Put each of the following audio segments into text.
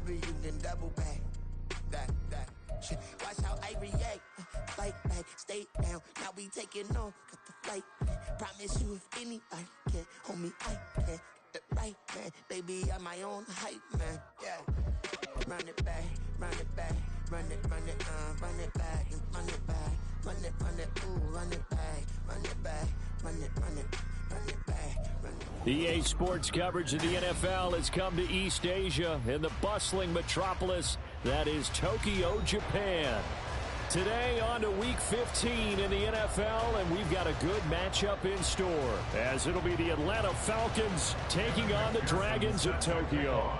whenever you can double back. That shit. Watch how I react. Fight back, stay down. Now we taking on, got the flight. Promise you, if anybody can, homie, I can. Get the right man, baby, I'm my own hype man. Yeah. Run it back, run it back, run it back, and run it back, run it, ooh, run it back, run it back, run it back, run it. EA Sports coverage of the NFL has come to East Asia in the bustling metropolis that is Tokyo, Japan. Today on to Week 15 in the NFL, and we've got a good matchup in store, as it'll be the Atlanta Falcons taking on the Dragons of Tokyo.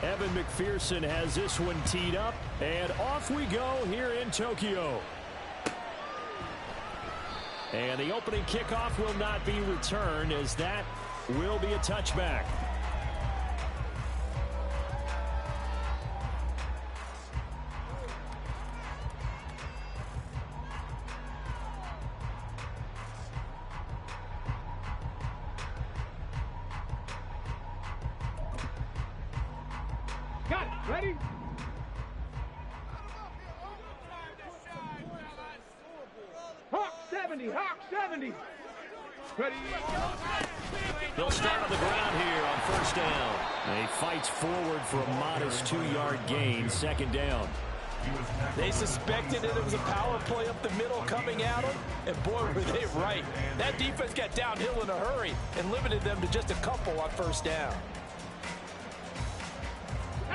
Evan McPherson has this one teed up, and off we go here in Tokyo. And the opening kickoff will not be returned, as that will be a touchback. Got it. Ready? Hawk 70. Hawk 70. Ready? They'll start on the ground here on first down. He fights forward for a modest 2-yard gain, second down. They suspected that it was a power play up the middle coming at them, and boy, were they right. That defense got downhill in a hurry and limited them to just a couple on first down.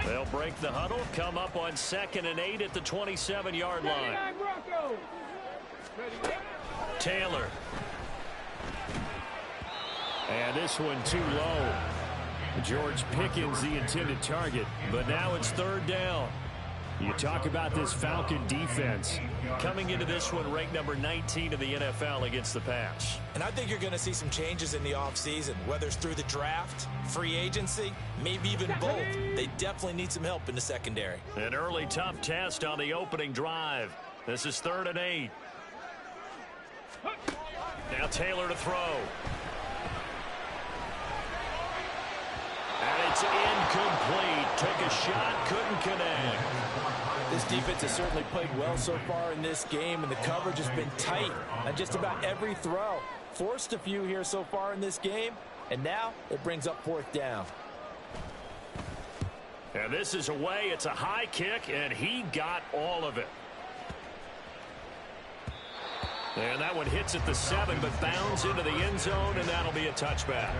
They'll break the huddle, come up on 2nd and 8 at the 27-yard line. Taylor. And this one too low. George Pickens the intended target, but now it's third down. You talk about this Falcon defense coming into this one ranked number 19 in the NFL against the pass. And I think you're going to see some changes in the offseason, whether it's through the draft, free agency, maybe even both. They definitely need some help in the secondary. An early tough test on the opening drive. This is 3rd and 8. Now Taylor to throw. And it's incomplete. Took a shot, couldn't connect. This defense has certainly played well so far in this game, and the coverage has been tight on just about every throw. Forced a few here so far in this game, and now it brings up 4th down. And this is away. It's a high kick, and he got all of it. And that one hits at the 7, but bounds into the end zone, and that'll be a touchback.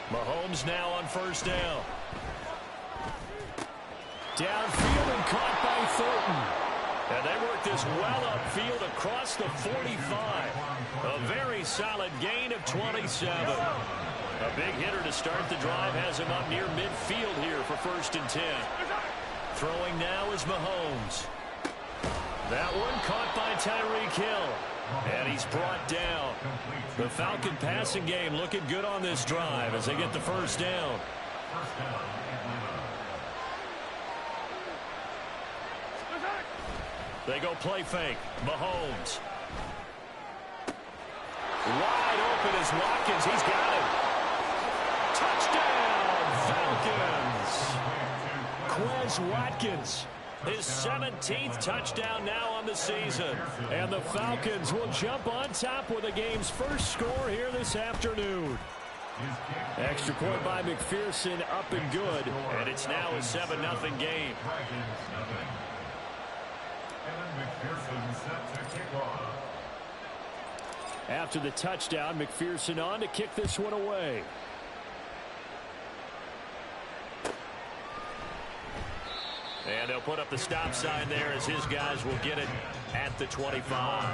Mahomes now on first down. Downfield and caught by Thornton. And they work this well upfield across the 45. A very solid gain of 27. A big hitter to start the drive has him up near midfield here for 1st and 10. Throwing now is Mahomes. That one caught by Tyreek Hill. And he's brought down. The Falcon passing game looking good on this drive as they get the first down. They go play fake. Mahomes. Wide open is Watkins. He's got it. Touchdown, Falcons. Quez Watkins. His 17th touchdown now on the season. And the Falcons will jump on top with the game's first score here this afternoon. Extra point by McPherson, up and good. And it's now a 7-0 game. After the touchdown, McPherson on to kick this one away. And they'll put up the stop sign there as his guys will get it at the 25.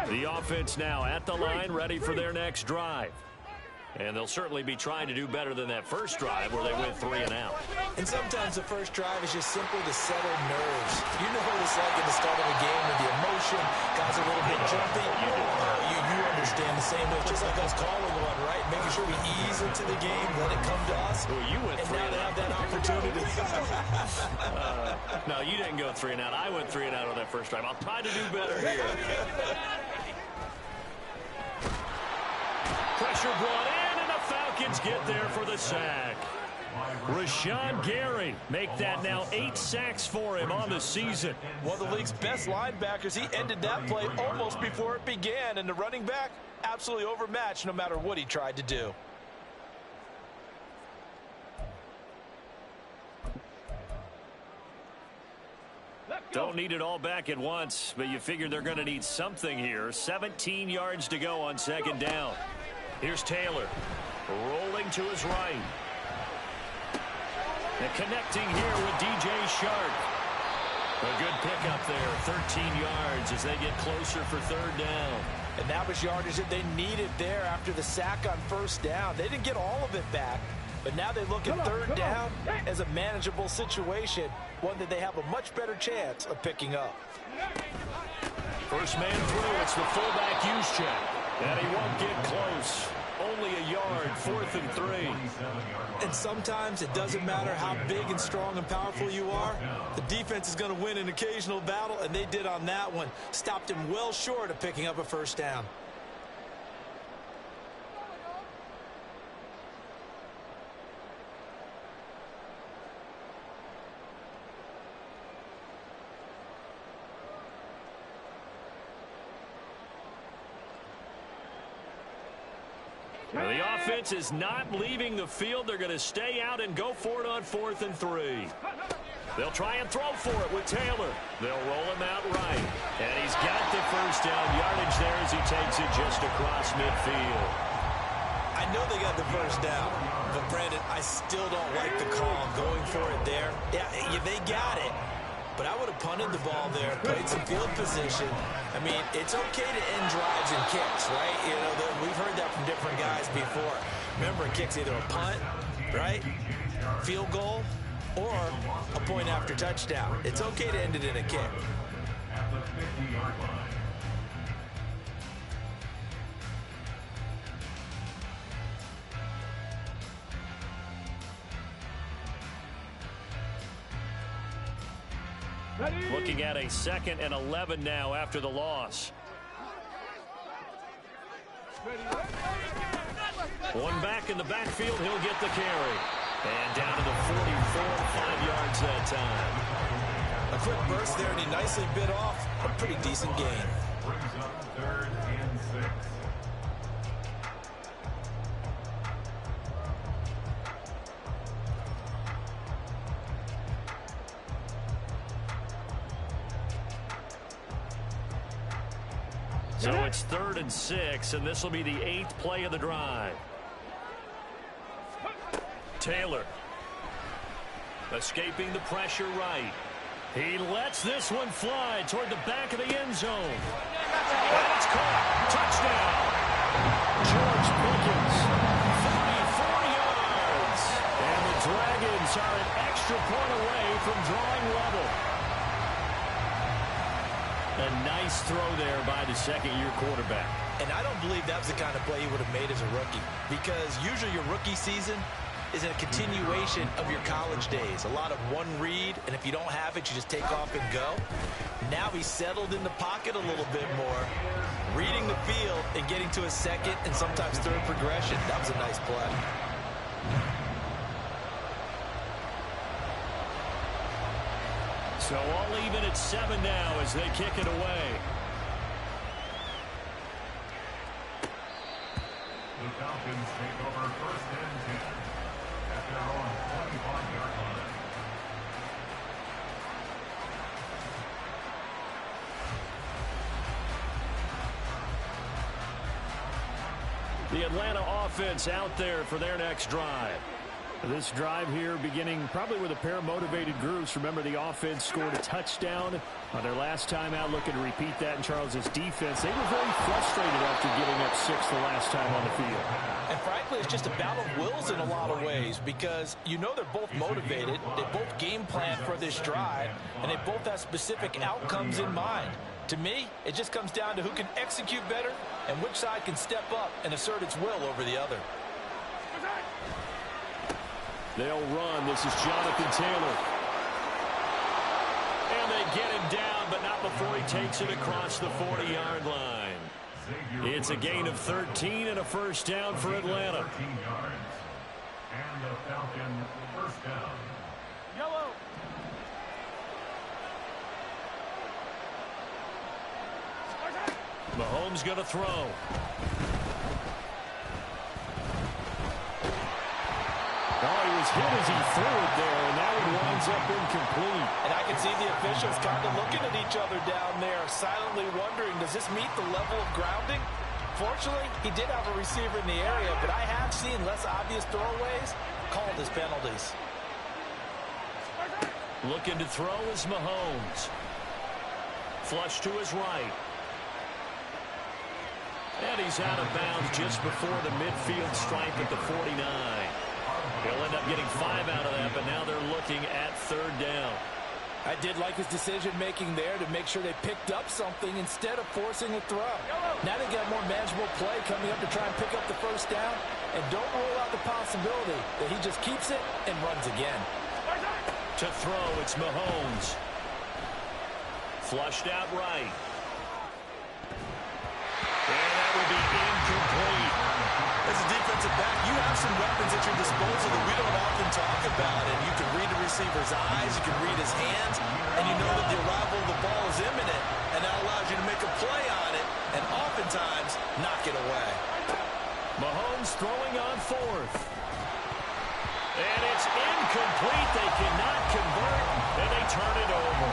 The offense now at the line, ready for their next drive. And they'll certainly be trying to do better than that first drive where they went 3 and out. And sometimes the first drive is just simply to settle nerves. You know what it's like at the start of a game with the emotion, guys are a little bit jumpy. You understand the same way. It's just like us calling one, right? Making sure we ease into the game, let it come to us. Well, you went and 3 now they have that opportunity. No, you didn't go 3 and out. I went 3 and out on that first drive. I'll try to do better here. Pressure brought in, and the Falcons get there for the sack. Rashawn Gary make that now 8 sacks for him on the season. One of the league's best linebackers. He ended that play almost before it began, and the running back absolutely overmatched no matter what he tried to do. Don't need it all back at once, but you figure they're going to need something here. 17 yards to go on second down. Here's Taylor, rolling to his right. And connecting here with DJ Shark. A good pickup there, 13 yards as they get closer for third down. And that was yardage that they needed there after the sack on first down. They didn't get all of it back, but now they look at third down as a manageable situation, one that they have a much better chance of picking up. First man through, it's the fullback use check. And he won't get close. Only a yard, 4th and 3. And sometimes it doesn't matter how big and strong and powerful you are. The defense is going to win an occasional battle, and they did on that one. Stopped him well short of picking up a first down. Well, the offense is not leaving the field. They're going to stay out and go for it on 4th and 3. They'll try and throw for it with Taylor. They'll roll him out right. And he's got the first down yardage there as he takes it just across midfield. I know they got the first down, but Brandon, I still don't like the call going for it there. Yeah, they got it. But I would have punted the ball there, played some field position. I mean, it's okay to end drives and kicks, right? You know, we've heard that from different guys before. Remember, a kick's either a punt, right, field goal, or a point after touchdown. It's okay to end it in a kick. Looking at a 2nd and 11 now after the loss. One back in the backfield, he'll get the carry. And down to the 44, 5 yards that time. A quick burst there, and he nicely bit off a pretty decent gain. Brings up 3rd and 6. So it's 3rd and 6, and this will be the 8th play of the drive. Taylor escaping the pressure right. He lets this one fly toward the back of the end zone. And it's caught. Touchdown. George Pickens, 44 yards. And the Dragons are an extra point away from drawing level. A nice throw there by the second-year quarterback. And I don't believe that was the kind of play he would have made as a rookie, because usually your rookie season is a continuation of your college days. A lot of one read, and if you don't have it, you just take off and go. Now he's settled in the pocket a little bit more, reading the field and getting to a second and sometimes third progression. That was a nice play. So all even at 7 now as they kick it away. The Falcons take over 1st and 10 at their own 25-yard line. The Atlanta offense out there for their next drive. This drive here beginning probably with a pair of motivated groups. Remember, the offense scored a touchdown on their last time out, looking to repeat that in Charles's defense. They were very frustrated after giving up 6 the last time on the field. And frankly, it's just a battle of wills in a lot of ways because you know they're both motivated. They both game plan for this drive, and they both have specific outcomes in mind. To me, it just comes down to who can execute better and which side can step up and assert its will over the other. They'll run. This is Jonathan Taylor. And they get him down, but not before he takes it across the 40-yard line. It's a gain of 13 and a first down for Atlanta. 13 yards. And the Falcon first down. Yellow. Mahomes going to throw. Oh, he was hit as he threw it there, and that one winds up incomplete. And I can see the officials kind of looking at each other down there, silently wondering, does this meet the level of grounding? Fortunately, he did have a receiver in the area, but I have seen less obvious throwaways called as penalties. Looking to throw is Mahomes. Flush to his right. And he's out of bounds just before the midfield stripe at the 49. He'll end up getting 5 out of that, but now they're looking at third down. I did like his decision-making there to make sure they picked up something instead of forcing a throw. Now they got more manageable play coming up to try and pick up the first down, and don't rule out the possibility that he just keeps it and runs again. To throw, it's Mahomes. Flushed out right. And that will be incomplete. As a defensive back, you have some weapons at your disposal that we don't often talk about. And you can read the receiver's eyes, you can read his hands, and you know that the arrival of the ball is imminent, and that allows you to make a play on it, and oftentimes knock it away. Mahomes throwing on fourth. And it's incomplete. They cannot convert, and they turn it over.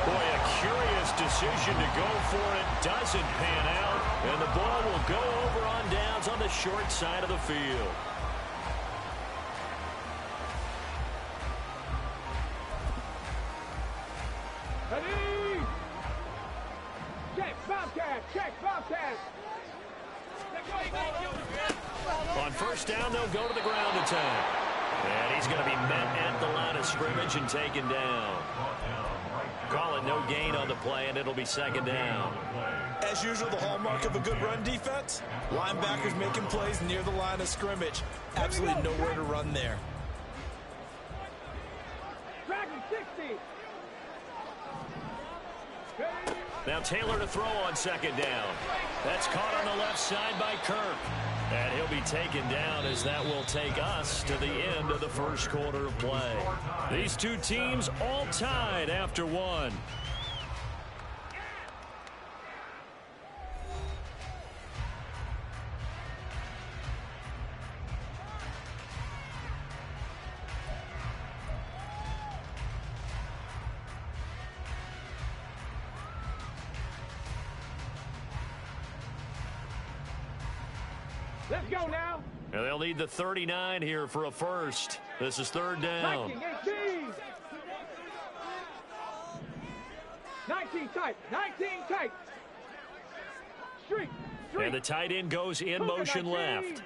Boy, a curious decision to go for it. Doesn't pan out, and the ball will go over on downs on the short side of the field. Ready? Check, Bobcat. Check, Bobcat. On first down, they'll go to the ground attack. And he's going to be met at the line of scrimmage and taken down. Call it no gain on the play, and it'll be second down. As usual, the hallmark of a good run defense, linebackers making plays near the line of scrimmage. Absolutely nowhere to run there. Dragon 60. Now Taylor to throw on second down. That's caught on the left side by Kirk. And he'll be taken down as that will take us to the end of the first quarter of play. These two teams all tied after one. Let's go now. And they'll need the 39 here for a first. This is third down. 19, 18. 19 tight. 19 tight. Street. And the tight end goes in motion left.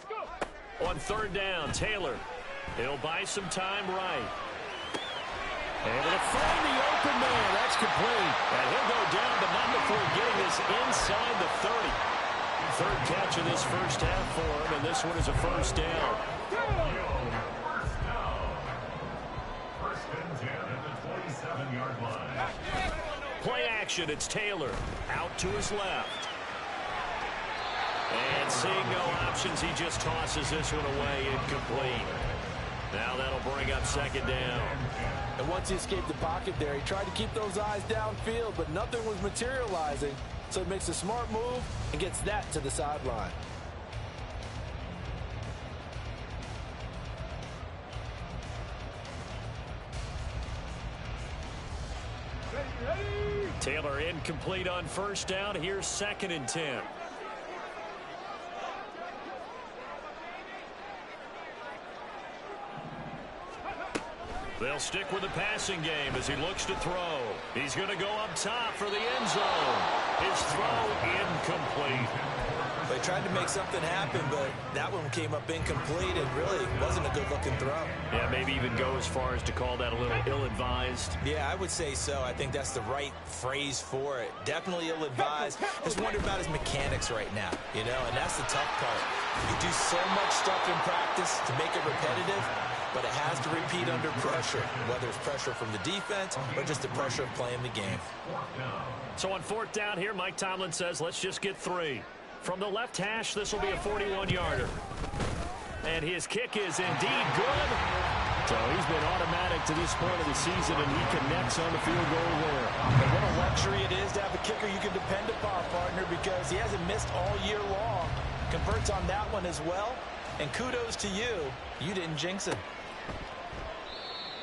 Go. On third down, Taylor. He'll buy some time right. Able to find the open man. That's complete. And he'll go down, but not before getting this inside the 30. Third catch of this first half for him, and this one is a first down. First and 10 at the 27-yard line. Play action. It's Taylor out to his left. And seeing no options, he just tosses this one away, incomplete. Now that'll bring up second down. And once he escaped the pocket there, he tried to keep those eyes downfield, but nothing was materializing. So he makes a smart move and gets that to the sideline. Taylor incomplete on first down. Here's second and 10. They'll stick with the passing game as he looks to throw. He's going to go up top for the end zone. His throw incomplete. They tried to make something happen, but that one came up incomplete and really wasn't a good-looking throw. Yeah, maybe even go as far as to call that a little ill-advised. Yeah, I would say so. I think that's the right phrase for it. Definitely ill-advised. Just wonder about his mechanics right now, you know, and that's the tough part. You do so much stuff in practice to make it repetitive, but it has to repeat under pressure, whether it's pressure from the defense or just the pressure of playing the game. So on fourth down here, Mike Tomlin says, let's just get 3. From the left hash, this will be a 41-yarder. And his kick is indeed good. So he's been automatic to this point of the season, and he connects on the field goal there. And what a luxury it is to have a kicker you can depend upon, partner, because he hasn't missed all year long. Converts on that one as well. And kudos to you. You didn't jinx it.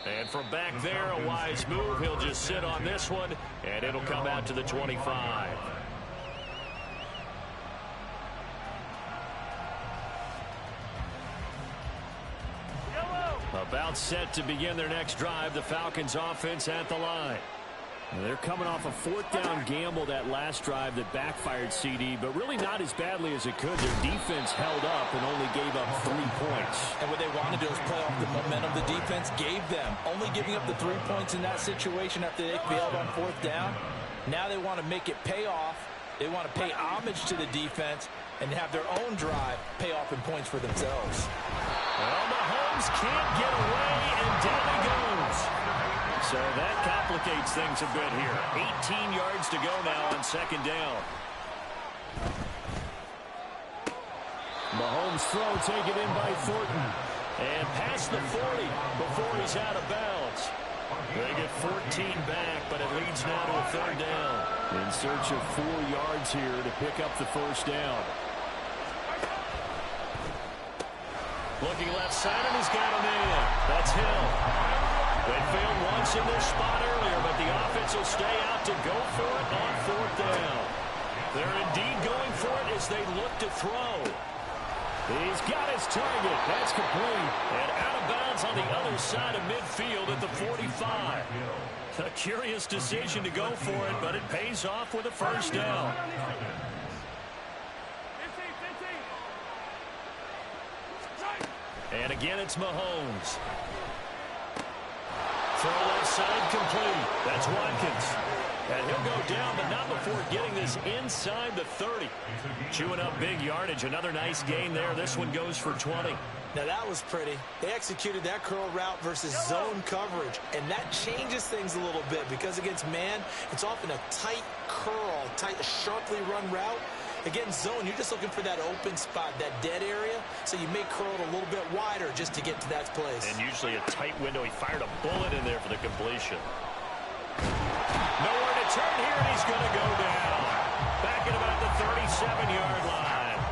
And from back there, a wise move. He'll just sit on this one, and it'll come out to the 25. About set to begin their next drive, the Falcons offense at the line. And they're coming off a fourth down gamble that last drive that backfired CD, but really not as badly as it could. Their defense held up and only gave up 3 points. And what they wanted to do was play off the momentum the defense gave them. Only giving up the 3 points in that situation after they failed on fourth down. Now they want to make it pay off. They want to pay homage to the defense and have their own drive pay off in points for themselves. Well, Mahomes can't get away, and down he goes. So that complicates things a bit here. 18 yards to go now on second down. Mahomes' throw taken in by Thornton. And past the 40 before he's out of bounds. They get 14 back, but it leads now to a third down. In search of 4 yards here to pick up the first down. Looking left side, and he's got a man. That's Hill. They failed once in this spot earlier, but the offense will stay out to go for it on fourth down. They're indeed going for it as they look to throw. He's got his target. That's complete. And out of bounds on the other side of midfield at the 45. A curious decision to go for it, but it pays off with a first down. And again, it's Mahomes. Throw left side complete. That's Watkins. And he'll go down, but not before getting this inside the 30. Chewing up big yardage. Another nice gain there. This one goes for 20. Now that was pretty. They executed that curl route versus zone coverage, and that changes things a little bit because against man, it's often a tight curl, sharply run route. Against zone, you're just looking for that open spot, that dead area, so you may curl it a little bit wider just to get to that place. And usually a tight window. He fired a bullet in there for the completion. Nowhere to turn here, and he's going to go down. Back at about the 37-yard line.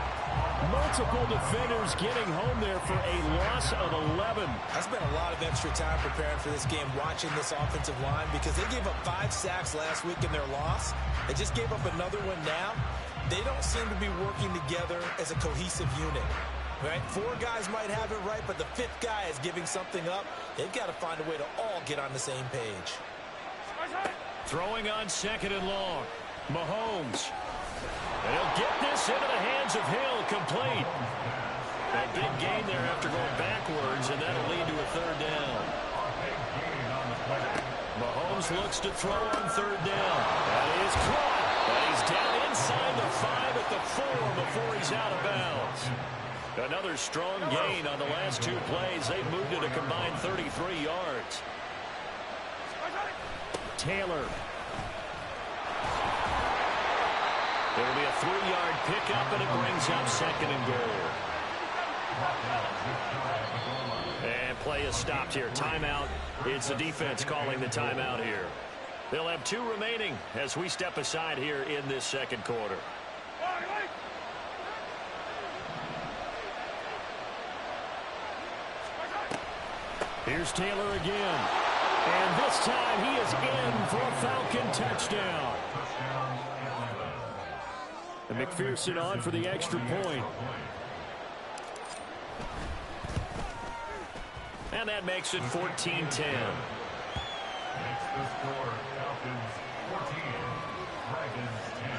Multiple defenders getting home there for a loss of 11. I spent a lot of extra time preparing for this game, watching this offensive line, because they gave up 5 sacks last week in their loss. They just gave up another one now. They don't seem to be working together as a cohesive unit. Right? 4 guys might have it right, but the 5th guy is giving something up. They've got to find a way to all get on the same page. Throwing on second and long. Mahomes. And he'll get this into the hands of Hill, complete. A big gain there after going backwards, and that'll lead to a third down. Mahomes looks to throw on third down. That is caught. And he's down inside the 5 at the 4 before he's out of bounds. Another strong gain on the last 2 plays. They've moved it a combined 33 yards. Taylor. It'll be a 3-yard pickup, and it brings up second and goal. And play is stopped here. Timeout. It's the defense calling the timeout here. They'll have 2 remaining as we step aside here in this second quarter. Here's Taylor again. And this time he is in for a Falcon touchdown. And McPherson on for the extra point. And that makes it 14-10. Makes the score Falcons 14, Dragons 10.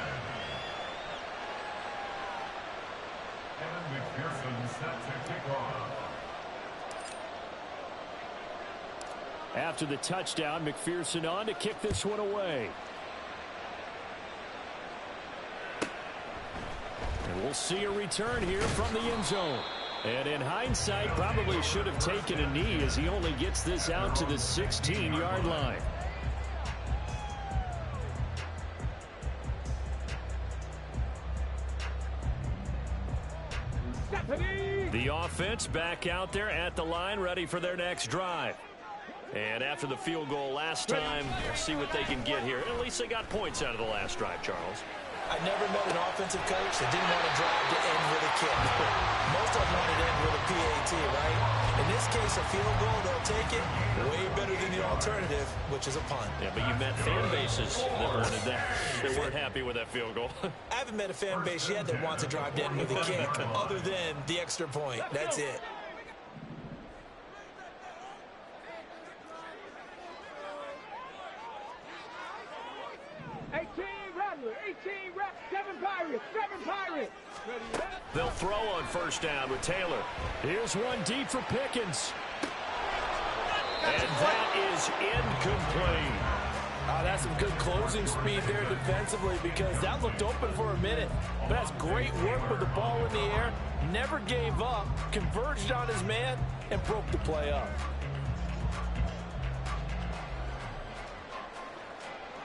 Kevin McPherson set to kick off. After the touchdown, McPherson on to kick this one away. And we'll see a return here from the end zone. And in hindsight, probably should have taken a knee as he only gets this out to the 16-yard line. The offense back out there at the line, ready for their next drive. And after the field goal last time, we'll see what they can get here. At least they got points out of the last drive, Charles. I never met an offensive coach that didn't want to drive to end with a kick. Most of them want to end with a PAT, right? In this case, a field goal, they'll take it way better than the alternative, which is a punt. Yeah, but you met fan bases that wanted that, that weren't happy with that field goal. I haven't met a fan base yet that wants to drive to end with a kick, other than the extra point. That's it. They'll throw on first down with Taylor. Here's one deep for Pickens. And that is incomplete. That's some good closing speed there defensively because that looked open for a minute. But that's great work with the ball in the air. Never gave up, converged on his man, and broke the play up.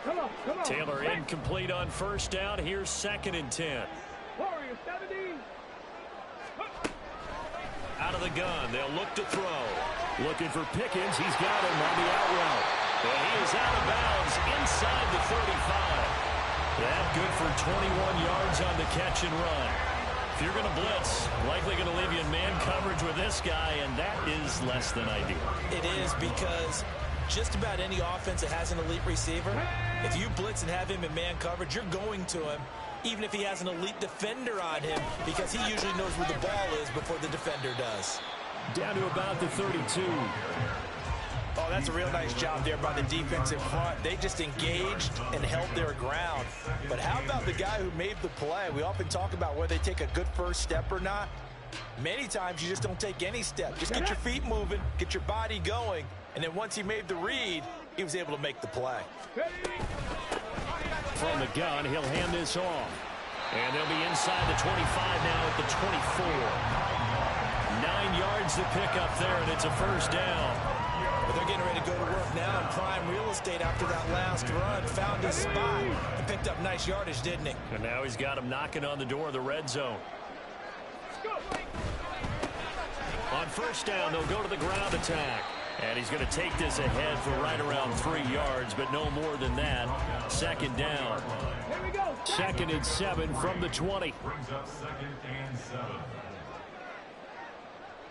Come on. Taylor incomplete on first down. Here's 2nd and 10. Warrior 70. Out of the gun. They'll look to throw. Looking for Pickens. He's got him on the out route. And he is out of bounds inside the 35. That good for 21 yards on the catch and run. If you're going to blitz, likely going to leave you in man coverage with this guy, and that is less than ideal. It is because just about any offense that has an elite receiver, if you blitz and have him in man coverage, you're going to him, even if he has an elite defender on him, because he usually knows where the ball is before the defender does. Down to about the 32. Oh, that's a real nice job there by the defensive front. They just engaged and held their ground. But how about the guy who made the play? We often talk about whether they take a good first step or not. Many times you just don't take any step. Just get your feet moving, get your body going, and then once he made the read, he was able to make the play. From the gun, he'll hand this off. And they'll be inside the 25 now at the 24. 9 yards to pick up there, and it's a first down. But they're getting ready to go to work now in prime real estate after that last run. Found his spot and picked up nice yardage, didn't he? And now he's got him knocking on the door of the red zone. On first down, they'll go to the ground attack. And he's going to take this ahead for right around 3 yards, but no more than that. 2nd down. 2nd and 7 from the 20. Brings up 2nd and 7.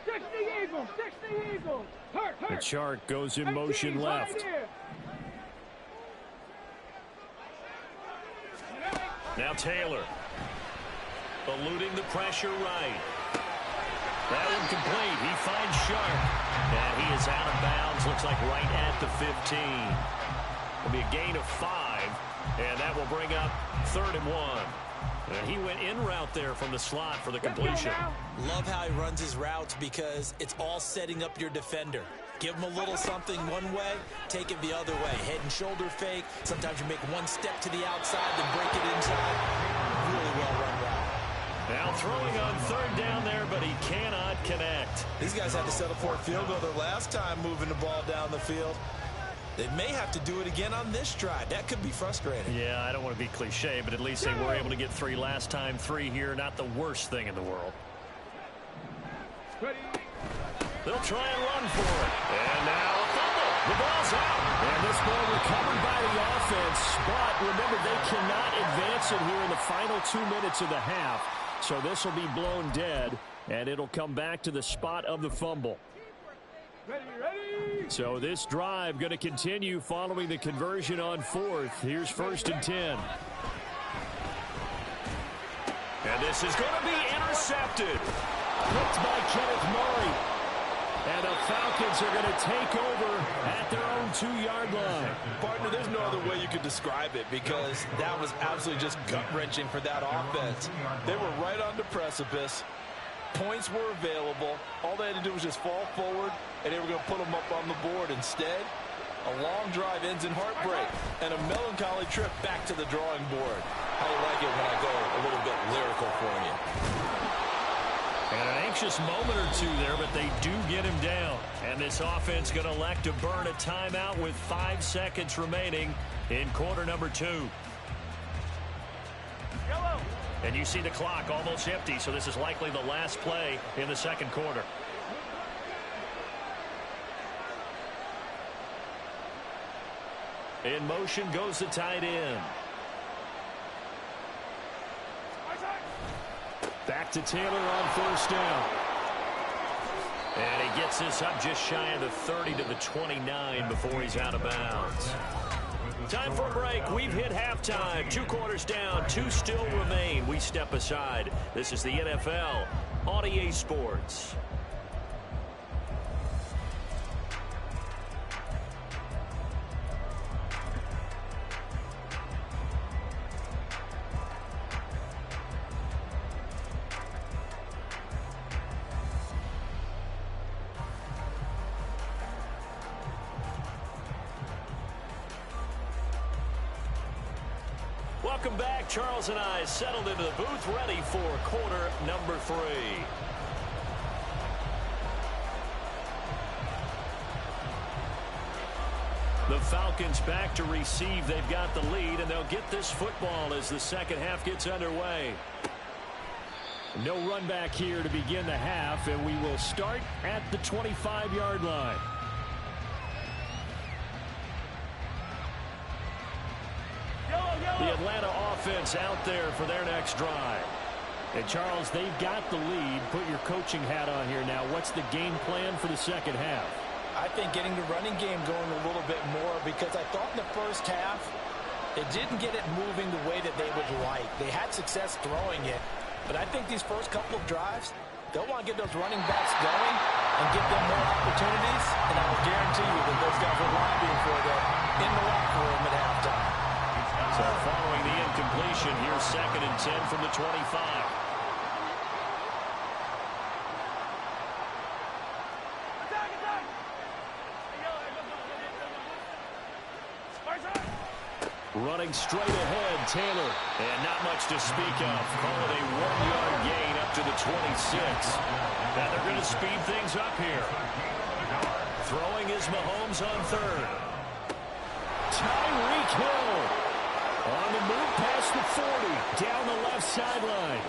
60 Eagles, 60 Eagles. Hurt. The chart goes in motion left. Now Taylor. Eluding the pressure right. That one complete. He finds Sharp. And he is out of bounds. Looks like right at the 15. It'll be a gain of 5. And that will bring up 3rd and 1. And he went in route there from the slot for the completion. Love how he runs his routes because it's all setting up your defender. Give him a little something one way, take it the other way. Head and shoulder fake. Sometimes you make one step to the outside, then break it inside. Really well run route. Now throwing on 3rd down there, but he cannot connect. These guys had to settle for a field goal their last time moving the ball down the field. They may have to do it again on this drive. That could be frustrating. Yeah, I don't want to be cliche, but at least they were able to get 3 last time. 3 here, not the worst thing in the world. They'll try and run for it. And now a fumble. The ball's out. And this ball recovered by the offense. But remember, they cannot advance it here in the final 2 minutes of the half. So this will be blown dead, and it'll come back to the spot of the fumble. Ready. So this drive going to continue following the conversion on 4th. Here's 1st and 10. And this is going to be intercepted. Picked by Kenneth Murray. And the Falcons are going to take over at their own 2-yard line. Partner, there's no other way you could describe it because that was absolutely just gut-wrenching for that offense. They were right on the precipice. Points were available. All they had to do was just fall forward, and they were going to put them up on the board. Instead, a long drive ends in heartbreak and a melancholy trip back to the drawing board. How you like it when I go a little bit lyrical for you? And an anxious moment or two there, but they do get him down. And this offense going to elect to burn a timeout with 5 seconds remaining in quarter number 2. And you see the clock almost empty, so this is likely the last play in the second quarter. In motion goes the tight end. Back to Taylor on first down. And he gets this up just shy of the 30 to the 29 before he's out of bounds. Time for a break. We've hit halftime. 2 quarters down. 2 still remain. We step aside. This is the NFL on EA Sports. Welcome back. Charles and I settled into the booth, ready for quarter number 3. The Falcons back to receive. They've got the lead, and they'll get this football as the second half gets underway. No run back here to begin the half, and we will start at the 25-yard line. The Atlanta offense out there for their next drive. And, Charles, they've got the lead. Put your coaching hat on here now. What's the game plan for the second half? I think getting the running game going a little bit more because I thought in the first half they didn't get it moving the way that they would like. They had success throwing it. But I think these first couple of drives, they'll want to get those running backs going and give them more opportunities. And I will guarantee you that those guys are lobbying for them in the locker room at halftime. So following the incompletion, here's 2nd and 10 from the 25. Running straight ahead, Taylor. And not much to speak of. Call it a 1-yard gain up to the 26. And they're going to speed things up here. Throwing is Mahomes on 3rd. Tyreek Hill. On the move past the 40, down the left sideline.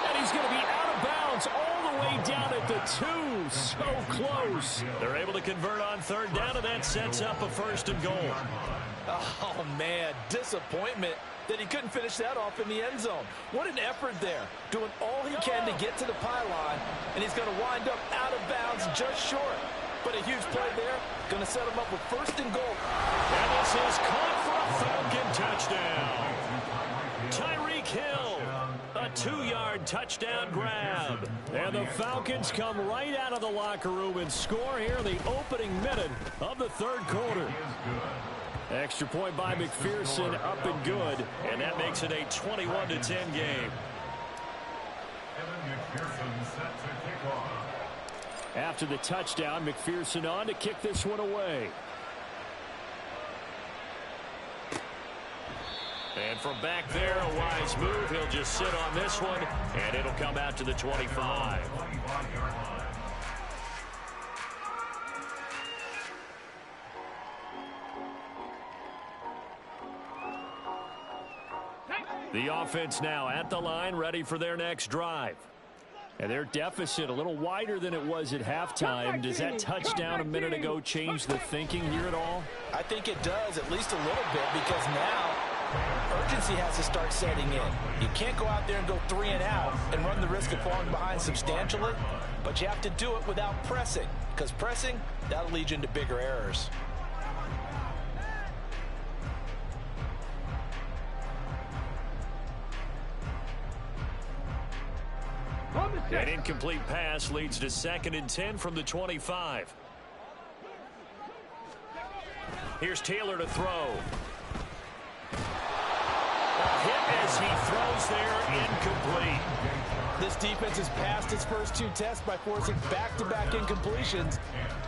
And he's going to be out of bounds all the way down at the 2. So close. They're able to convert on 3rd down, and that sets up a 1st and goal. Oh, man, disappointment that he couldn't finish that off in the end zone. What an effort there, doing all he can to get to the pylon, and he's going to wind up out of bounds just short. But a huge play there, going to set him up with 1st and goal. And this is caught for a Falcon touchdown. Tyreek Hill, a 2-yard touchdown grab. And the Falcons come right out of the locker room and score here in the opening minute of the 3rd quarter. Extra point by McPherson, up and good. And that makes it a 21-10 game. After the touchdown, McPherson on to kick this one away. And from back there, a wise move. He'll just sit on this one, and it'll come out to the 25. The offense now at the line, ready for their next drive. And their deficit a little wider than it was at halftime. Does that touchdown a minute ago change the thinking here at all? I think it does, at least a little bit, because now urgency has to start setting in. You can't go out there and go 3 and out and run the risk of falling behind substantially, but you have to do it without pressing, because pressing, that'll lead you into bigger errors. On the An set. incomplete pass leads to 2nd and 10 from the 25. Here's Taylor to throw. A hit as he throws there, incomplete. This defense has passed its first 2 tests by forcing back-to-back incompletions.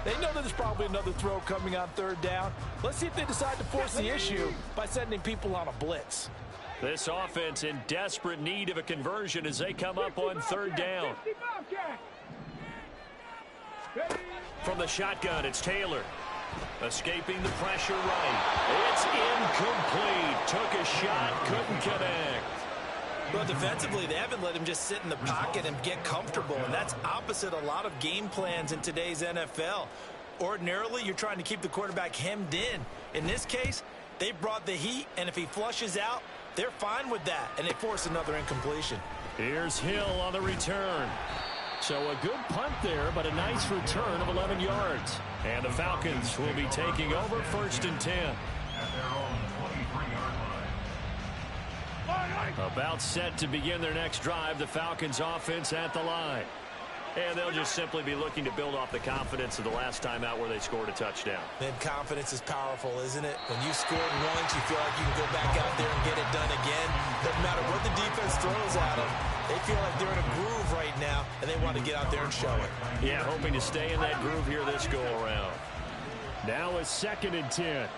They know that there's probably another throw coming on 3rd down. Let's see if they decide to force the issue by sending people on a blitz. This offense in desperate need of a conversion as they come up on 3rd down. 65 cat. Ready. From the shotgun, it's Taylor. Escaping the pressure right. It's incomplete. Took a shot, couldn't connect. Well, defensively, they haven't let him just sit in the pocket and get comfortable, and that's opposite a lot of game plans in today's NFL. Ordinarily, you're trying to keep the quarterback hemmed in. In this case, they brought the heat, and if he flushes out, they're fine with that, and they force another incompletion. Here's Hill on the return. So a good punt there, but a nice return of 11 yards. And the Falcons will be taking over 1st and 10. At their own 23-yard line. About set to begin their next drive, the Falcons offense at the line. And they'll just simply be looking to build off the confidence of the last time out where they scored a touchdown. Then confidence is powerful, isn't it? When you scored once, you feel like you can go back out there and get it done again. Doesn't matter what the defense throws at them. They feel like they're in a groove right now, and they want to get out there and show it. Yeah, hoping to stay in that groove here this go-around. Now a 2nd and 10.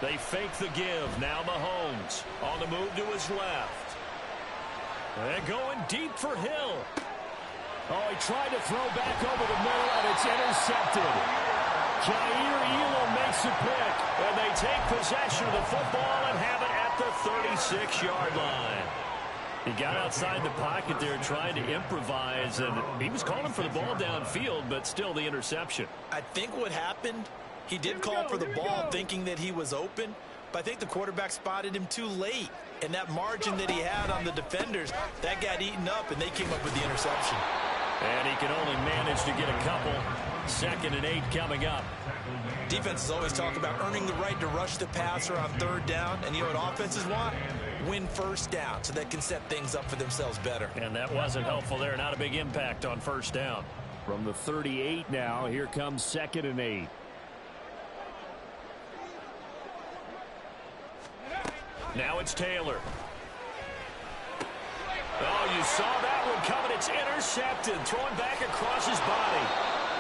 They fake the give. Now Mahomes on the move to his left. And going deep for Hill. Oh, he tried to throw back over the middle, and it's intercepted. Jair Elam makes a pick, and they take possession of the football and have it at the 36-yard line. He got outside the pocket there trying to improvise, and he was calling for the ball downfield, but still the interception. I think what happened, he did call for the ball thinking that he was open, but I think the quarterback spotted him too late. And that margin that he had on the defenders, that got eaten up, and they came up with the interception. And he can only manage to get a couple. 2nd and 8 coming up. Defenses always talk about earning the right to rush the passer on 3rd down. And you know what offenses want? Win 1st down so they can set things up for themselves better. And that wasn't helpful there. Not a big impact on 1st down. From the 38 now, here comes 2nd and 8. Now it's Taylor. Oh, you saw that one coming. It's intercepted. Throwing back across his body.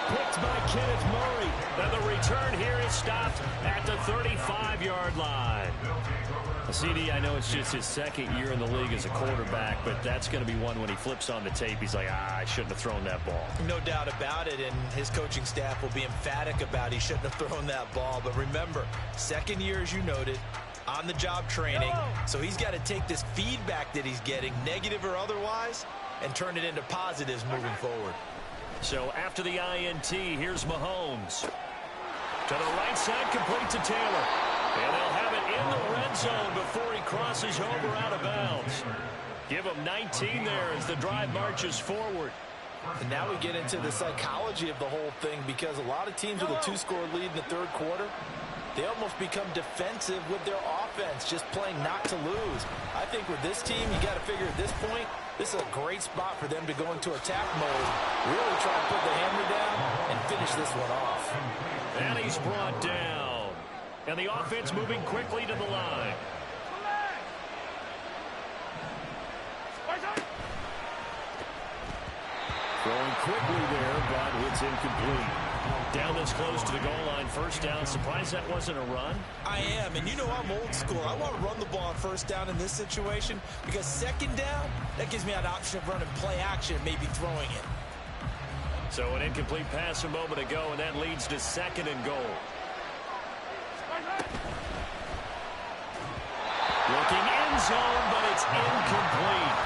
Picked by Kenneth Murray. And the return here is stopped at the 35-yard line. CD, I know it's just his 2nd year in the league as a quarterback, but that's going to be one when he flips on the tape. He's like, I shouldn't have thrown that ball. No doubt about it, and his coaching staff will be emphatic about he shouldn't have thrown that ball. But remember, 2nd year, as you noted, on-the-job training, so he's got to take this feedback that he's getting, negative or otherwise, and turn it into positives moving forward. So after the INT, here's Mahomes. To the right side, complete to Taylor. And they'll have it in the red zone before he crosses over out of bounds. Give him 19 there as the drive marches forward. And now we get into the psychology of the whole thing, because a lot of teams with a 2-score lead in the 3rd quarter, they almost become defensive with their offense, just playing not to lose. I think with this team, you got to figure at this point, this is a great spot for them to go into attack mode, really try to put the hammer down and finish this one off. And he's brought down. And the offense moving quickly to the line. Throwing quickly there, but it's incomplete. Down this close to the goal line, 1st down. Surprised that wasn't a run? I am, and you know I'm old school. I want to run the ball on 1st down in this situation, because 2nd down, that gives me an option of running play action and maybe throwing it. So an incomplete pass a moment ago, and that leads to 2nd and goal. Looking end zone, but it's incomplete.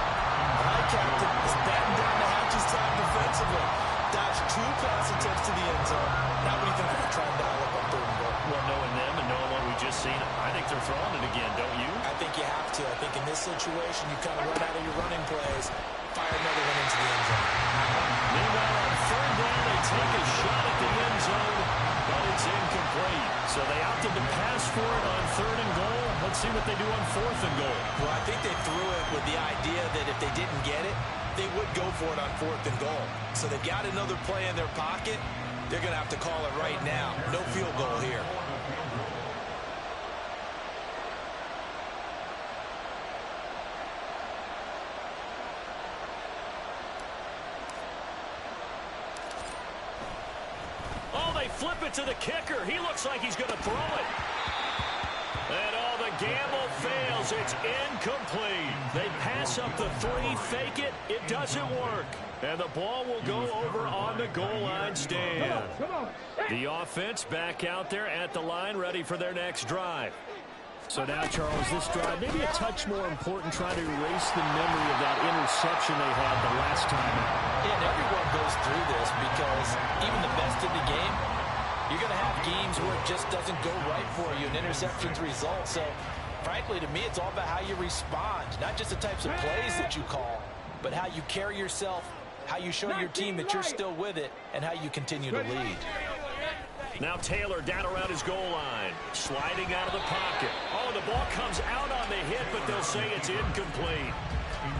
All right, Captain, is batting down the hatches time defensively. Dodged 2 pass attempts to the end zone. Now what do you think if we try and dial up on 3rd and goal? Well, knowing them and knowing what we just seen, I think they're throwing it again, don't you? I think you have to. I think in this situation, you kind of run out of your running plays, fire another one into the end zone. Meanwhile, on 3rd down, they take a shot at the end zone, but it's incomplete. So they opted to pass for it on 3rd and goal. Let's see what they do on 4th and goal. Well, I think they threw it with the idea that if they didn't get it, they would go for it on 4th and goal. So they've got another play in their pocket. They're going to have to call it right now. No field goal here. Oh, they flip it to the kicker. He looks like he's going to throw it. And all the gamble fails. It's incomplete. They pass up the 3, fake it. It doesn't work. And the ball will go over on the goal line stand. Come on. The offense back out there at the line, ready for their next drive. So now, Charles, this drive, maybe a touch more important, trying to erase the memory of that interception they had the last time. Yeah, and everyone goes through this because even the best in the game, you're going to have games where it just doesn't go right for you, and interceptions result. So, frankly, to me, it's all about how you respond, not just the types of plays that you call, but how you carry yourself, how you show your team that you're still with it, and how you continue to lead. Now Taylor down around his goal line, sliding out of the pocket. Oh, the ball comes out on the hit, but they'll say it's incomplete.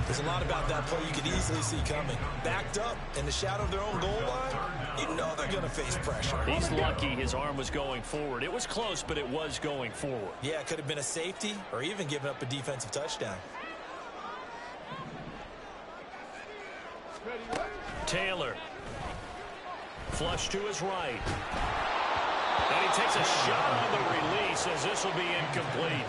There's a lot about that play you could easily see coming. Backed up in the shadow of their own goal line, you know they're going to face pressure. He's lucky his arm was going forward. It was close, but it was going forward. Yeah, it could have been a safety or even given up a defensive touchdown. Taylor. Flush to his right. And he takes a shot on the release as this will be incomplete.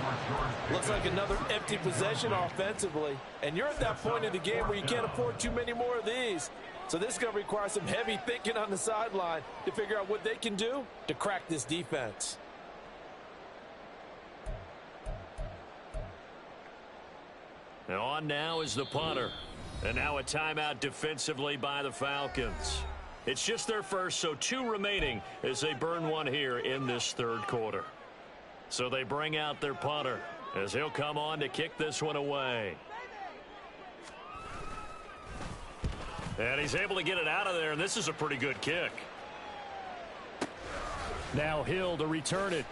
Looks like another empty possession offensively. And you're at that point in the game where you can't afford too many more of these. So this is going to require some heavy thinking on the sideline to figure out what they can do to crack this defense. And on now is the punter. And now a timeout defensively by the Falcons. It's just their first, so 2 remaining as they burn one here in this 3rd quarter. So they bring out their punter as he'll come on to kick this one away. And he's able to get it out of there, and this is a pretty good kick. Now Hill to return it.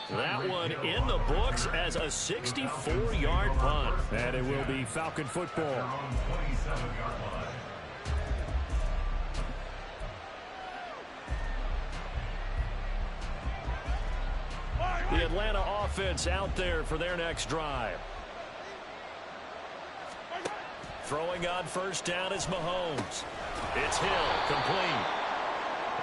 That one in the books as a 64-yard punt. And it will be Falcon football. The Atlanta offense out there for their next drive. Throwing on first down is Mahomes. It's Hill, complete.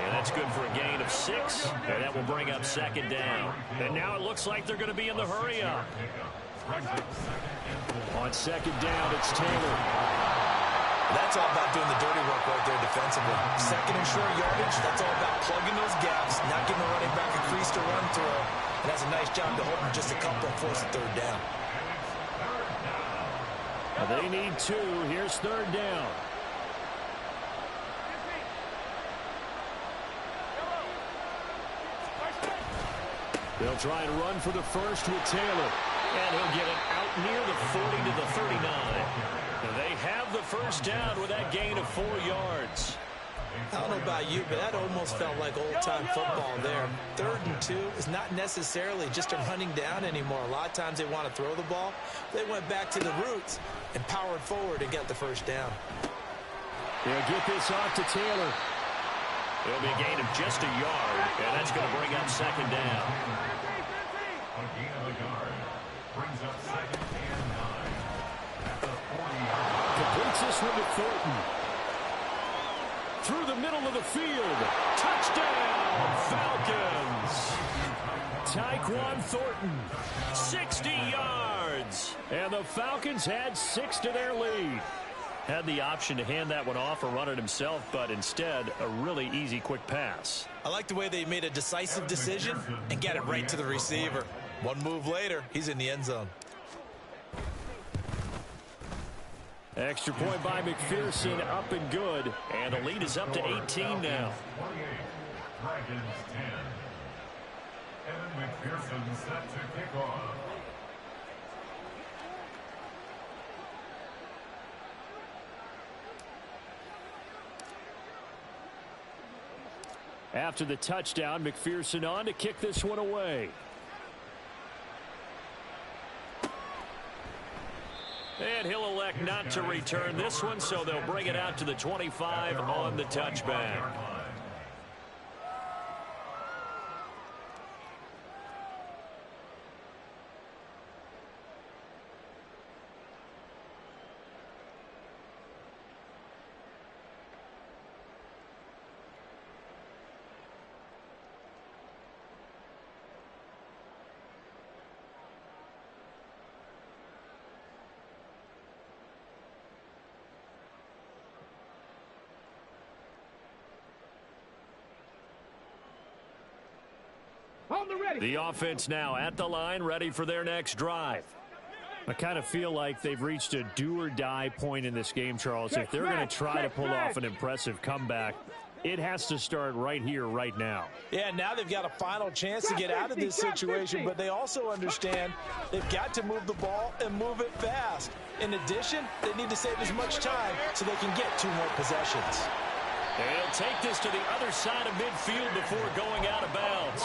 And that's good for a gain of 6. And that will bring up 2nd down. And now it looks like they're going to be in the hurry up. On 2nd down, it's Taylor. That's all about doing the dirty work right there defensively. 2nd and short yardage, that's all about plugging those gaps, not giving the running back a crease to run through. And that's a nice job to hold him just a couple and force a 3rd down. They need 2. Here's 3rd down. They'll try and run for the first with Taylor. And he'll get it out near the 40 to the 39. They have the first down with that gain of 4 yards. I don't know about you, but that almost felt like old-time football there. 3rd and 2 is not necessarily just a running down anymore. A lot of times they want to throw the ball. They went back to the roots and powered forward and got the first down. They'll get this off to Taylor. It'll be a gain of just a yard, and that's going to bring up 2nd down. A gain of a yard brings up 2nd and 9 at the 40-yard. Completes this one to Thornton. Through the middle of the field. Touchdown, Falcons. Tyquan Thornton, 60 yards. And the Falcons had 6 to their lead. Had the option to hand that one off or run it himself, but instead, a really easy, quick pass. I like the way they made a decisive decision and got it right to the receiver. One move later, he's in the end zone. Extra point by McPherson, up and good. And the lead is up to 18 now. 28, Dragons 10. Evan McPherson set to kick off. After the touchdown, McPherson on to kick this one away. And he'll elect not to return this one, so they'll bring it out to the 25 on the touchback. The offense now at the line, ready for their next drive. I kind of feel like they've reached a do-or-die point in this game, Charles. If they're going to try to pull off an impressive comeback, it has to start right here, right now. Yeah, now they've got a final chance to get out of this situation, but they also understand they've got to move the ball and move it fast. In addition, they need to save as much time so they can get 2 more possessions. They'll take this to the other side of midfield before going out of bounds.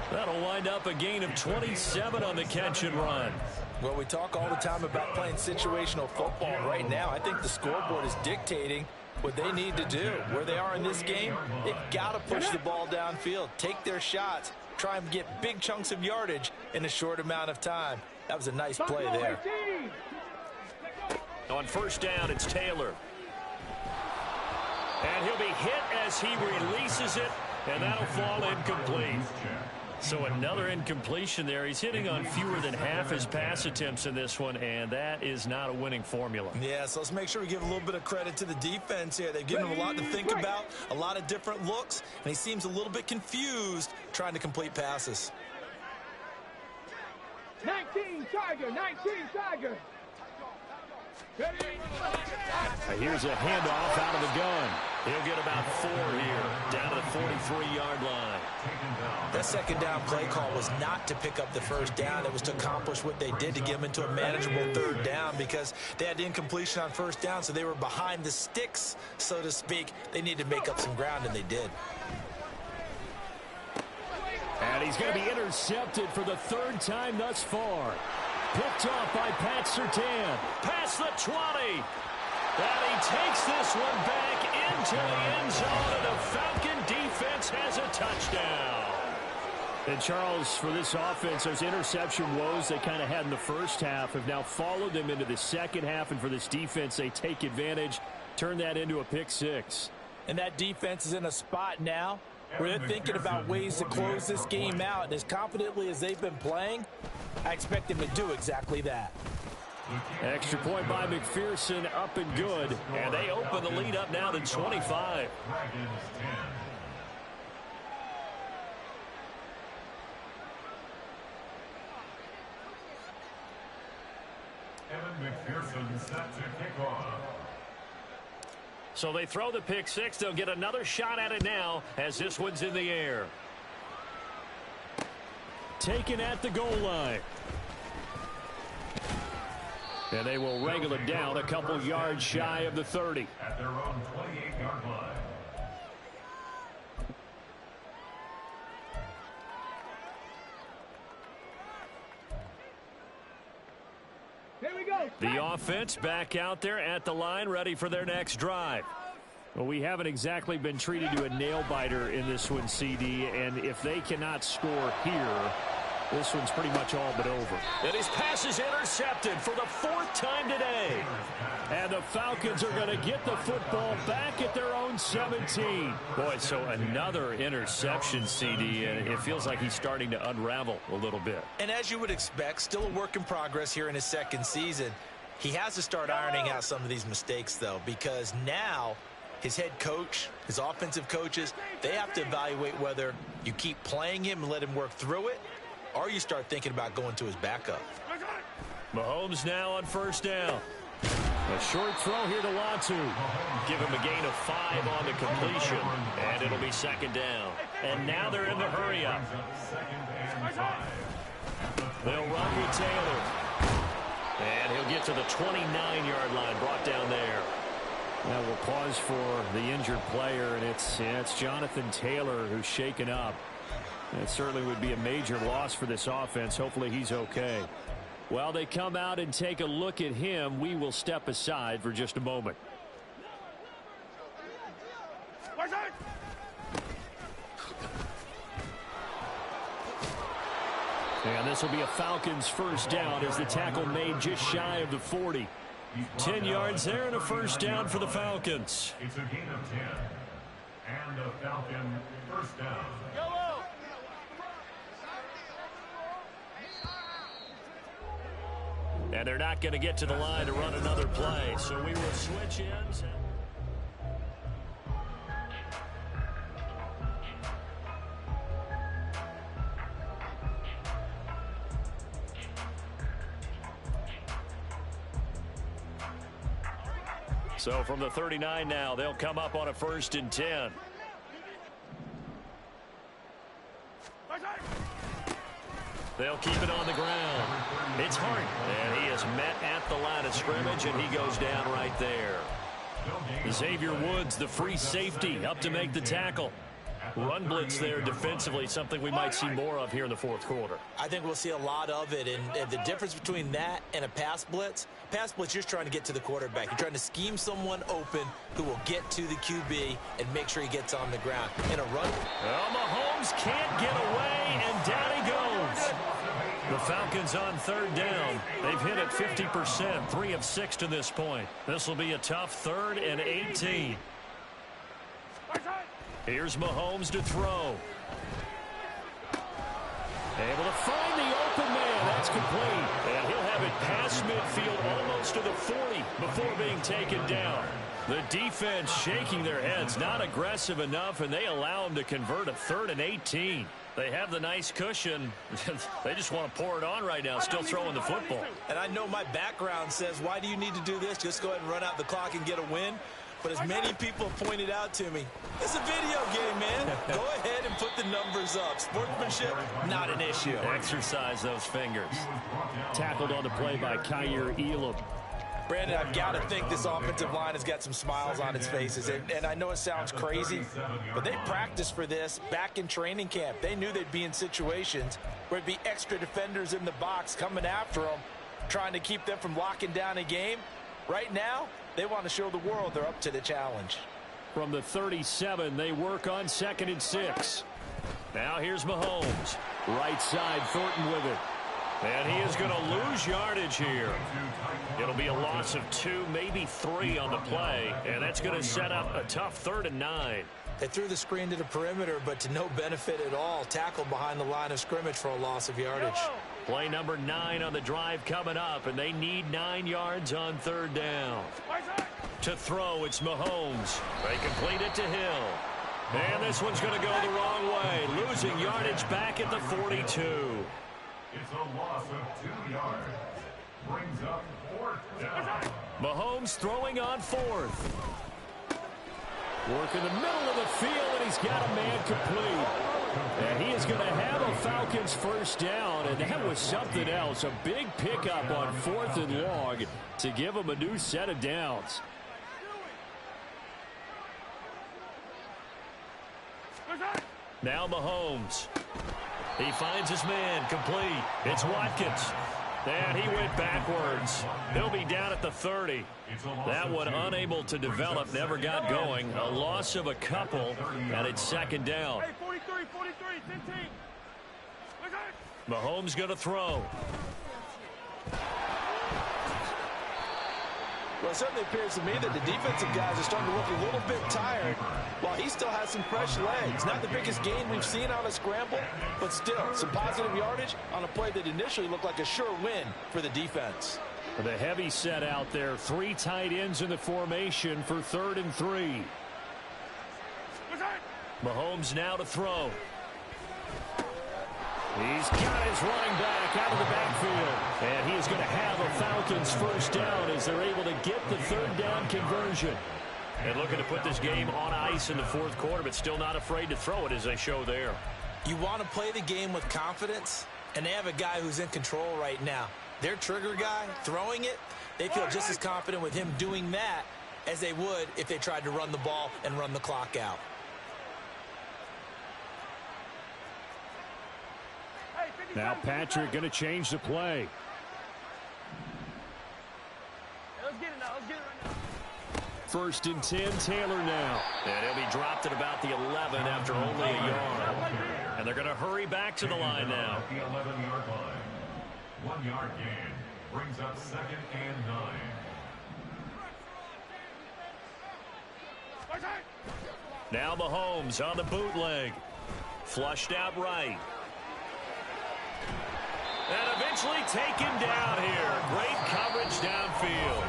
That'll wind up a gain of 27 on the catch and run. Well, we talk all the time about playing situational football. Right now, I think the scoreboard is dictating what they need to do. Where they are in this game, they've got to push the ball downfield, take their shots, try and get big chunks of yardage in a short amount of time. That was a nice play there. On first down, it's Taylor. And he'll be hit as he releases it, and that'll fall incomplete. So another incompletion there. He's hitting on fewer than half his pass attempts in this one, and that is not a winning formula. Yeah, so let's make sure we give a little bit of credit to the defense here. They've given him a lot to think about, a lot of different looks, and he seems a little bit confused trying to complete passes. 19 Tiger. Here's a handoff out of the gun. He'll get about 4 here, down to the 43-yard line. That second down play call was not to pick up the first down. It was to accomplish what they did to get them into a manageable third down because they had incompletion on first down, so they were behind the sticks, so to speak. They needed to make up some ground, and they did. And he's going to be intercepted for the 3rd time thus far. Picked off by Pat Surtain. Past the 20. And he takes this one back into the end zone, and the Falcon defense has a touchdown. And, Charles, for this offense, those interception woes they kind of had in the first half have now followed them into the second half, and for this defense, they take advantage, turn that into a pick 6. And that defense is in a spot now where they're thinking about ways to close this game out, and as confidently as they've been playing, I expect them to do exactly that. Extra point by McPherson, up and good. And they open the lead up now to 25. Evan McPherson set to kick off. So they throw the pick 6. They'll get another shot at it now as this one's in the air. Taken at the goal line. And they will wrangle it down a couple yards shy of the 30. At their own 28-yard line. Here we go. The offense back out there at the line, ready for their next drive. Well, we haven't exactly been treated to a nail-biter in this one, CD, and if they cannot score here, this one's pretty much all but over. And his pass is intercepted for the 4th time today. And the Falcons are going to get the football back at their own 17. Boy, so another interception, CD, and it feels like he's starting to unravel a little bit. And as you would expect, still a work in progress here in his second season. He has to start ironing out some of these mistakes, though, because now his head coach, his offensive coaches, they have to evaluate whether you keep playing him and let him work through it, or you start thinking about going to his backup. Mahomes now on first down. A short throw here to Latu. Give him a gain of 5 on the completion, and it'll be 2nd down. And now they're in the hurry-up. They'll run with Taylor. And he'll get to the 29-yard line, brought down there. Now we'll pause for the injured player, and it's Jonathan Taylor who's shaken up. It certainly would be a major loss for this offense. Hopefully he's okay. While they come out and take a look at him, we will step aside for just a moment. And this will be a Falcons first down as the tackle made just shy of the 40. 10 yards there and a first down for the Falcons. It's a gain of 10. And a Falcon first down. And they're not going to get to the line to run another play. So we will switch ends. So from the 39 now, they'll come up on a 1st and 10. They'll keep it on the ground. It's Hart, and he is met at the line of scrimmage, and he goes down right there. Xavier Woods, the free safety, up to make the tackle. Run blitz there defensively, something we might see more of here in the 4th quarter. I think we'll see a lot of it, and the difference between that and a pass blitz, you're just trying to get to the quarterback. You're trying to scheme someone open who will get to the QB and make sure he gets on the ground. In a run. Well, Mahomes can't get away, and down he goes. The Falcons on 3rd down. They've hit it 50%, 3 of 6 to this point. This will be a tough 3rd and 18. Here's Mahomes to throw. Able to find the open man. That's complete. And he'll have it past midfield almost to the 40 before being taken down. The defense shaking their heads, not aggressive enough, and they allow him to convert a 3rd and 18. They have the nice cushion. They just want to pour it on right now, still throwing the football. And I know my background says, why do you need to do this? Just go ahead and run out the clock and get a win. But as many people have pointed out to me, it's a video game, man. Go ahead and put the numbers up. Sportsmanship, not an issue. Exercise those fingers. Tackled on the play by Kaiir Elam. Brandon, I've got to think this offensive line has got some smiles on its faces. And I know it sounds crazy, but they practiced for this back in training camp. They knew they'd be in situations where it'd be extra defenders in the box coming after them, trying to keep them from locking down a game. Right now, they want to show the world they're up to the challenge. From the 37, they work on 2nd and 6. Now here's Mahomes. Right side, Thornton with it. And he is going to lose yardage here. It'll be a loss of 2, maybe 3 on the play, and that's going to set up a tough 3rd and 9. They threw the screen to the perimeter, but to no benefit at all. Tackled behind the line of scrimmage for a loss of yardage. Play number 9 on the drive coming up, and they need 9 yards on 3rd down. To throw, it's Mahomes. They complete it to Hill. And this one's going to go the wrong way, losing yardage back at the 42. It's a loss of 2 yards. Brings up 4th down. Mahomes throwing on 4th. Work in the middle of the field, and he's got a man complete. And he is going to have a Falcons first down, and that was something else. A big pickup on 4th and long to give him a new set of downs. Now Mahomes. He finds his man complete. It's Watkins. And he went backwards. He'll be down at the 30. That one unable to develop, never got going. A loss of a couple, and it's 2nd down. Hey, 43, 15. Mahomes going to throw. Well, it certainly appears to me that the defensive guys are starting to look a little bit tired while he still has some fresh legs. Not the biggest gain we've seen on a scramble, but still some positive yardage on a play that initially looked like a sure win for the defense. The heavy set out there. 3 tight ends in the formation for 3rd and 3. Mahomes now to throw. He's got his running back out of the backfield. And he is going to have a Falcons first down as they're able to get the 3rd down conversion. And looking to put this game on ice in the 4th quarter, but still not afraid to throw it as they show there. You want to play the game with confidence, and they have a guy who's in control right now. Their trigger guy throwing it, they feel just as confident with him doing that as they would if they tried to run the ball and run the clock out. Now Patrick going to change the play. Let's get it now. Let's get it right now. 1st and 10, Taylor now. And he'll be dropped at about the 11 after only a yard. And they're going to hurry back to the line now. The 11-yard line. 1 yard gain brings up 2nd and 9. Now Mahomes on the bootleg. Flushed out right. And eventually taken down here. Great coverage downfield.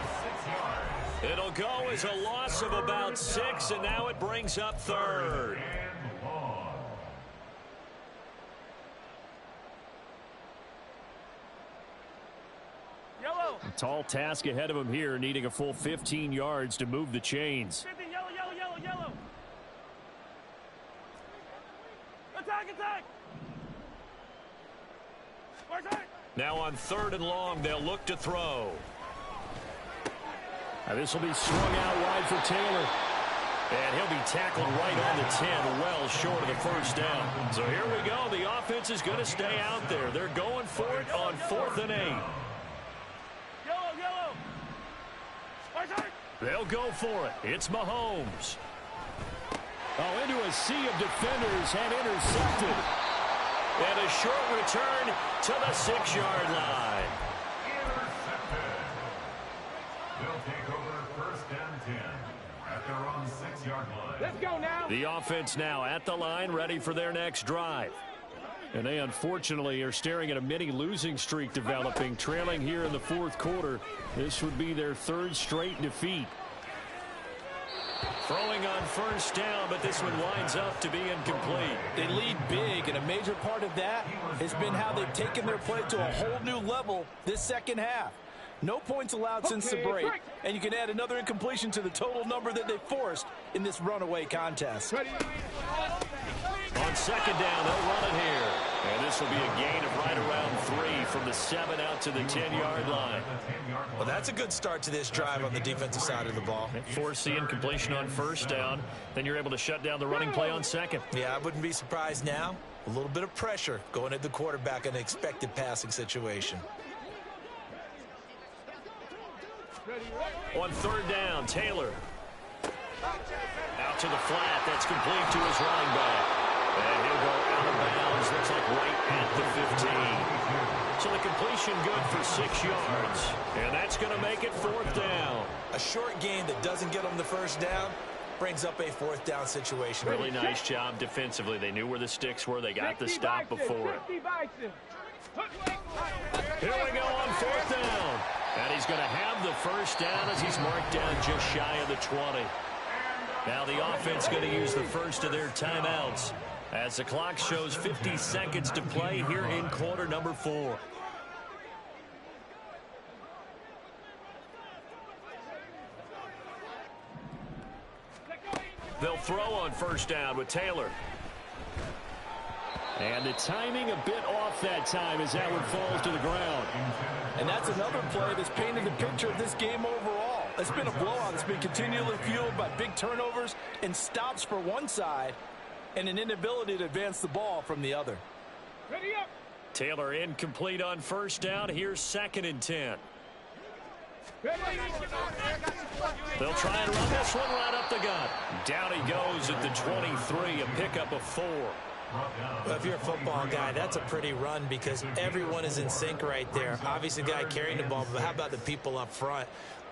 It'll go as a loss of about 6, and now it brings up 3rd. Yellow. A tall task ahead of him here, needing a full 15 yards to move the chains. 50, yellow, yellow, yellow, yellow. Attack, attack. Now on 3rd and long, they'll look to throw. Now this will be swung out wide for Taylor. And he'll be tackled right on the 10, well short of the 1st down. So here we go. The offense is going to stay out there. They're going for it on 4th and 8. Yellow, yellow. They'll go for it. It's Mahomes. Oh, into a sea of defenders and intercepted. And a short return to the 6-yard line. Intercepted. They'll take over 1st and 10 at their own 6-yard line. Let's go now. The offense now at the line, ready for their next drive. And they unfortunately are staring at a mini losing streak developing, trailing here in the 4th quarter. This would be their 3rd straight defeat. Throwing on 1st down, but this one winds up to be incomplete. They lead big, and a major part of that has been how they've taken their play to a whole new level this 2nd half. No points allowed since the break, and you can add another incompletion to the total number that they forced in this runaway contest. On 2nd down, they'll run it here. And this will be a gain of right around 3 from the 7 out to the 10-yard line. Well, that's a good start to this drive on the defensive side of the ball. Force the incompletion on 1st down. Then you're able to shut down the running play on 2nd. Yeah, I wouldn't be surprised now. A little bit of pressure going at the quarterback in an expected passing situation. On 3rd down, Taylor. Out to the flat. That's complete to his running back. And he'll go out of bounds. Looks like right at the 15. So the completion good for 6 yards. And that's going to make it 4th down. A short gain that doesn't get them the 1st down brings up a 4th down situation. Really nice job defensively. They knew where the sticks were. They got the stop before it. Here we go on 4th down. And he's going to have the 1st down as he's marked down just shy of the 20. Now the offense going to use the first of their timeouts as the clock shows 50 seconds to play here in quarter number 4. They'll throw on 1st down with Taylor. And the timing a bit off that time as that one falls to the ground. And that's another play that's painted the picture of this game overall. It's been a blowout that's been continually fueled by big turnovers and stops for one side and an inability to advance the ball from the other. Ready up. Taylor incomplete on 1st down. Here's 2nd and 10. They'll try and run this one right up the gut. Down he goes at the 23, a pickup of 4. Well, if you're a football guy, that's a pretty run because everyone is in sync right there. Obviously, the guy carrying the ball, but how about the people up front?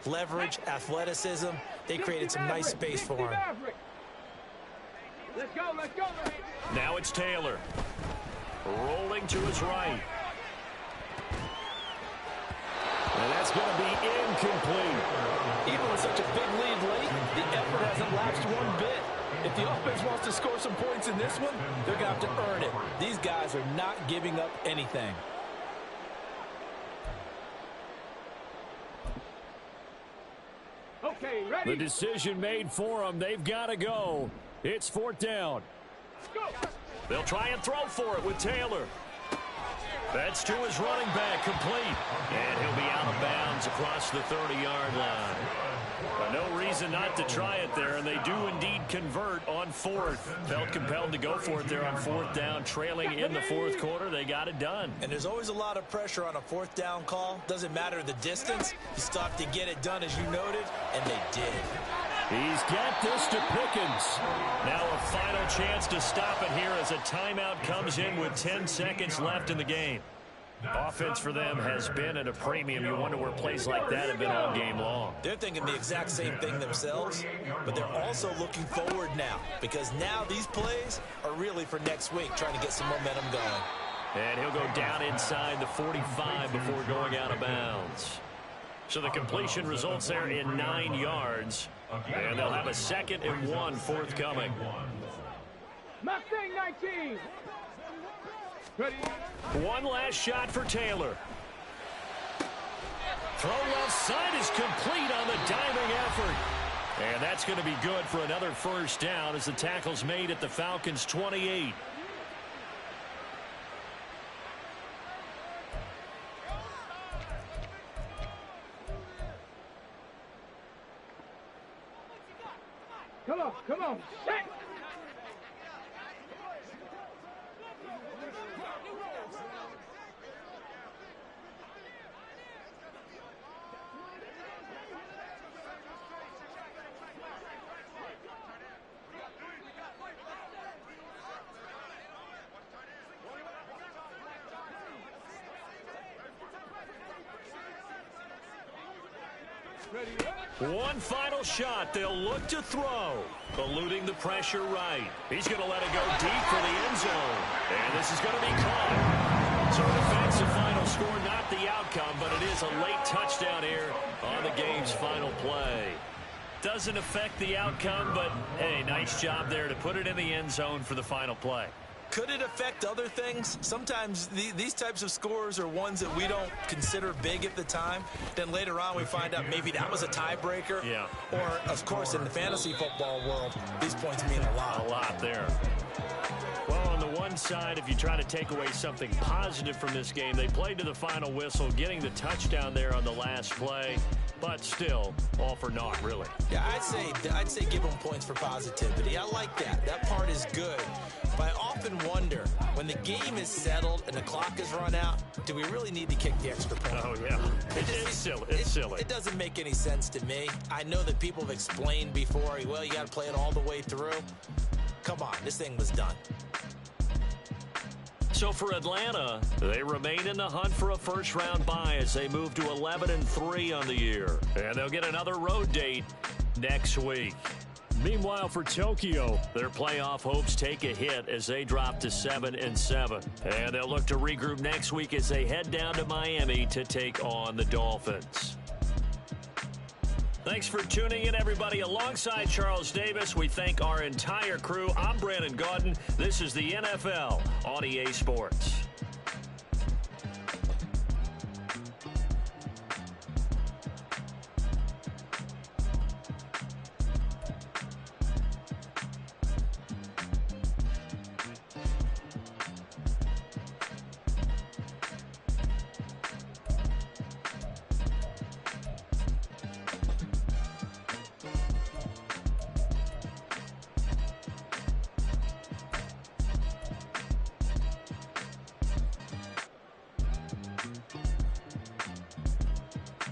Leverage, athleticism, they created some nice space for him. Let's go, let's go. Now it's Taylor. Rolling to his right. And that's going to be incomplete. Even with such a big lead late, the effort hasn't lapsed one bit. If the offense wants to score some points in this one, they're going to have to earn it. These guys are not giving up anything. Okay, ready? The decision made for them. They've got to go. It's 4th down. Go. They'll try and throw for it with Taylor. That's to his running back, complete. And he'll be out of bounds across the 30-yard line. No reason not to try it there, and they do indeed convert on fourth. Felt compelled to go for it there on fourth down, trailing in the fourth quarter. They got it done. And there's always a lot of pressure on a fourth down call. Doesn't matter the distance. You stop to get it done, as you noted, and they did. He's got this to Pickens. Now a final chance to stop it here as a timeout comes in with 10 seconds left in the game. Offense for them has been at a premium. You wonder where plays like that have been all game long. They're thinking the exact same thing themselves, but they're also looking forward now, because now these plays are really for next week, trying to get some momentum going. And he'll go down inside the 45 before going out of bounds. So the completion results there in 9 yards. And they'll have a 2nd and 1 forthcoming. Mustang 19. Ready. One last shot for Taylor. Throw left side is complete on the diving effort. And that's going to be good for another first down as the tackle's made at the Falcons' 28. Come on. Set. One final shot. They'll look to throw. Eluding the pressure right. He's going to let it go deep for the end zone. And this is going to be caught. So defensive final score, not the outcome, but it is a late touchdown here on the game's final play. Doesn't affect the outcome, but, hey, nice job there to put it in the end zone for the final play. Could it affect other things? Sometimes these types of scores are ones that we don't consider big at the time. Then later on we find out maybe that was a tiebreaker. Yeah. Or, of course, in the fantasy football world, these points mean a lot. A lot there. Well, on the one side, if you try to take away something positive from this game, they played to the final whistle, getting the touchdown there on the last play. But still, all for naught, really. Yeah, I'd say give them points for positivity. I like that. That part is good. But I often wonder, when the game is settled and the clock is run out, do we really need to kick the extra point? Oh, yeah. It's silly. It's silly. It doesn't make any sense to me. I know that people have explained before, well, you got to play it all the way through. Come on, this thing was done. So for Atlanta, they remain in the hunt for a first-round bye as they move to 11-3 on the year. And they'll get another road date next week. Meanwhile, for Tokyo, their playoff hopes take a hit as they drop to 7-7. And they'll look to regroup next week as they head down to Miami to take on the Dolphins. Thanks for tuning in, everybody. Alongside Charles Davis, we thank our entire crew. I'm Brandon Gaudin. This is the NFL on EA Sports.